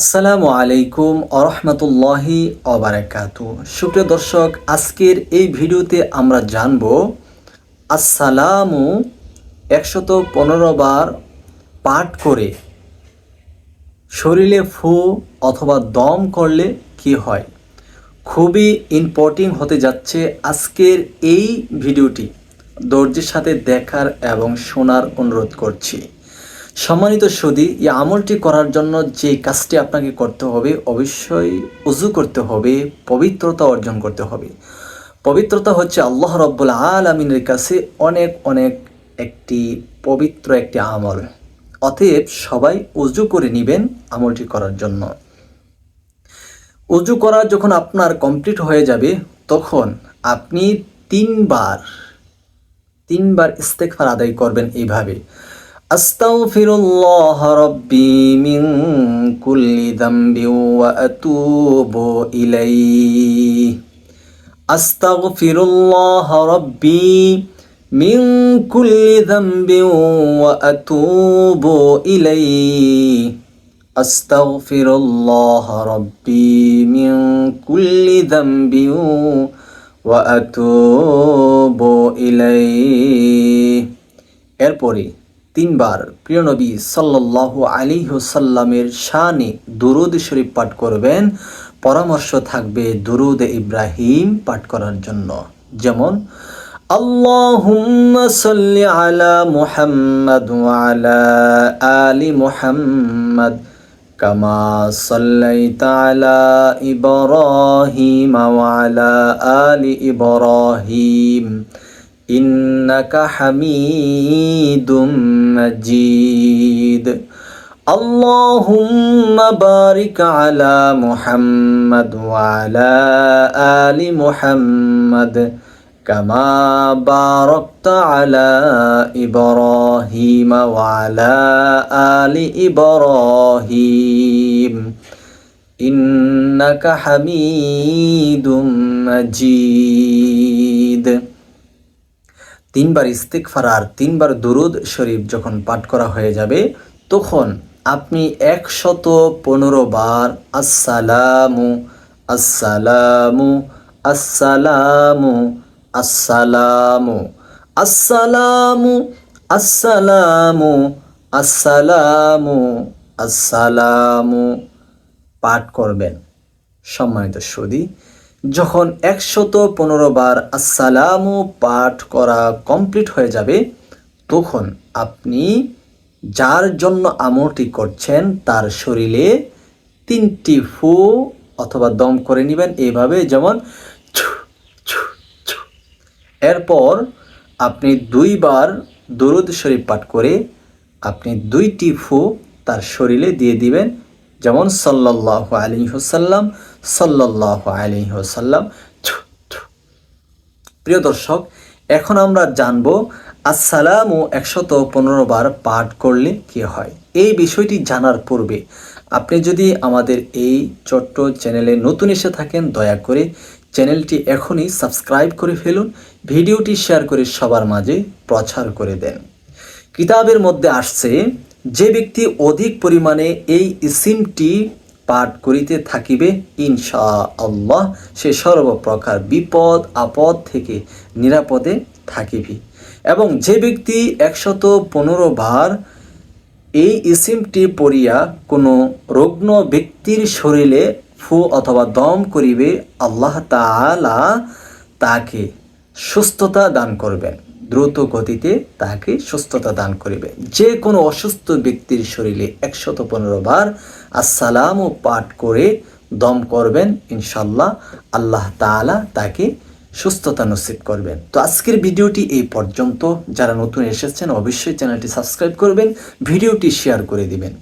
আসসালামু আলাইকুম আরহামতুল্লাহি অবারাকাতু। সুপ্রিয় দর্শক, আজকের এই ভিডিওতে আমরা জানব আসসালামু ১১৫ বার পাঠ করে শরীরে ফু অথবা দম করলে কি হয়। খুবই ইম্পর্টেন্ট হতে যাচ্ছে আজকের এই ভিডিওটি। ধৈর্যের সাথে দেখার এবং শোনার অনুরোধ করছি। সম্মানিত সুধী, এই আমলটি করার জন্য যে কাজটি আপনাকে করতে হবে, অবশ্যই উযু করতে হবে, পবিত্রতা অর্জন করতে হবে। পবিত্রতা হচ্ছে আল্লাহ রাব্বুল আলামিনের কাছে অনেক অনেক একটি পবিত্র একটি আমল। অতএব সবাই উযু করে নেবেন আমলটি করার জন্য। উযু করা যখন আপনার কমপ্লিট হয়ে যাবে, তখন আপনি তিনবার ইস্তেগফার আদায় করবেন এইভাবে: আস্তাগফিরুল্লাহ রাব্বি মিন কুল্লি যামবি ওয়া আতুবু ইলাইহি। আস্তাগফিরুল্লাহ রাব্বি মিন কুল্লি যামবি ওয়া আতুবু ইলাইহি। আস্তাগফিরুল্লাহ রাব্বি মিন কুল্লি যামবি ওয়া আতুবু ইলাইহি। এরপরে তিনবার প্রিয় নবী সাল্লাল্লাহু আলাইহি ওয়াসাল্লামের শানে দুরূদ শরীফ পাঠ করবেন। পরামর্শ থাকবে দুরূদ ইব্রাহিম পাঠ করার জন্য, যেমন আল্লাহুম্মা সাল্লি আলা মুহাম্মাদ ওয়া আলা আলি মুহাম্মাদ কামা সাল্লাইতা আলা ইব্রাহিম ওয়া আলা আলি ইব্রাহিম ইন্নাকা হামিদুম মাজিদ। আল্লাহুম্মা বারিক আলা মুহাম্মাদ ওয়া আলা আলি মুহাম্মাদ কামা বারাকতা আলা ইব্রাহিম ওয়া আলা আলি ইব্রাহিম ইন্নাকা হামিদুম মাজিদ। তিনবার ইস্তিগফার আর তিনবার দুরূদ শরীফ যখন পাঠ করা হয়ে যাবে, তখন আপনি ১১৫ বার আসসালামু আসসালামু আসসালামু আসসালামু আসসালামু আসসালামু আসসালামু আসসালামু পাঠ করবেন। সম্মানিত সুধী, যখন ১১৫ বার আসসালামু পাঠ করা কমপ্লিট হয়ে যাবে, তখন আপনি যার জন্য আমলটি করছেন তার শরীরে ৩টি ফু অথবা দম করে নেবেন এইভাবে, যেমন ছু ছু ছু। এরপর আপনি ২ বার দুরূদ শরীফ পাঠ করে আপনি ২টি ফু তার শরীরে দিয়ে দিবেন, যেমন সাল্লাল্লাহু আলাইহি ওয়াসাল্লাম সাল্লাল্লাহু আলাইহি ওয়াসাল্লাম। প্রিয় দর্শক, এখন আমরা জানব আসসালামু ১১৫ বার পাঠ করলে কি হয়। এই বিষয়টি জানার পূর্বে আপনি যদি আমাদের এই ছোট্ট চ্যানেলে নতুন এসে থাকেন, দয়া করে চ্যানেলটি এখনই সাবস্ক্রাইব করে ফেলুন, ভিডিওটি শেয়ার করে সবার মাঝে প্রচার করে দেন। কিতাবের মধ্যে আসছে, যে ব্যক্তি অধিক পরিমাণে এই ইসিমটি পাঠ করিতে থাকিবে, ইনশাআল্লাহ সে সর্বপ্রকার বিপদ আপদ থেকে নিরাপদে থাকিবে। এবং যে ব্যক্তি ১১৫ বার এই ইসিমটি পড়িয়া কোনো রুগ্ন ব্যক্তির শরীরে ফু অথবা দম করিবে, আল্লাহ তাআলা তাকে সুস্থতা দান করবেন, দ্রুত গতিতে তাকে সুস্থতা দান করিবে। যে কোনো অসুস্থ ব্যক্তির শরীরে ১১৫ বার আসসালামু পাঠ করে দম করবেন, ইনশাল্লাহ আল্লাহ তাআলা তাকে সুস্থতা নসিব করবেন। তো আজকের ভিডিওটি এই পর্যন্ত। যারা নতুন এসেছেন অবশ্যই চ্যানেলটি সাবস্ক্রাইব করবেন, ভিডিওটি শেয়ার করে দিবেন।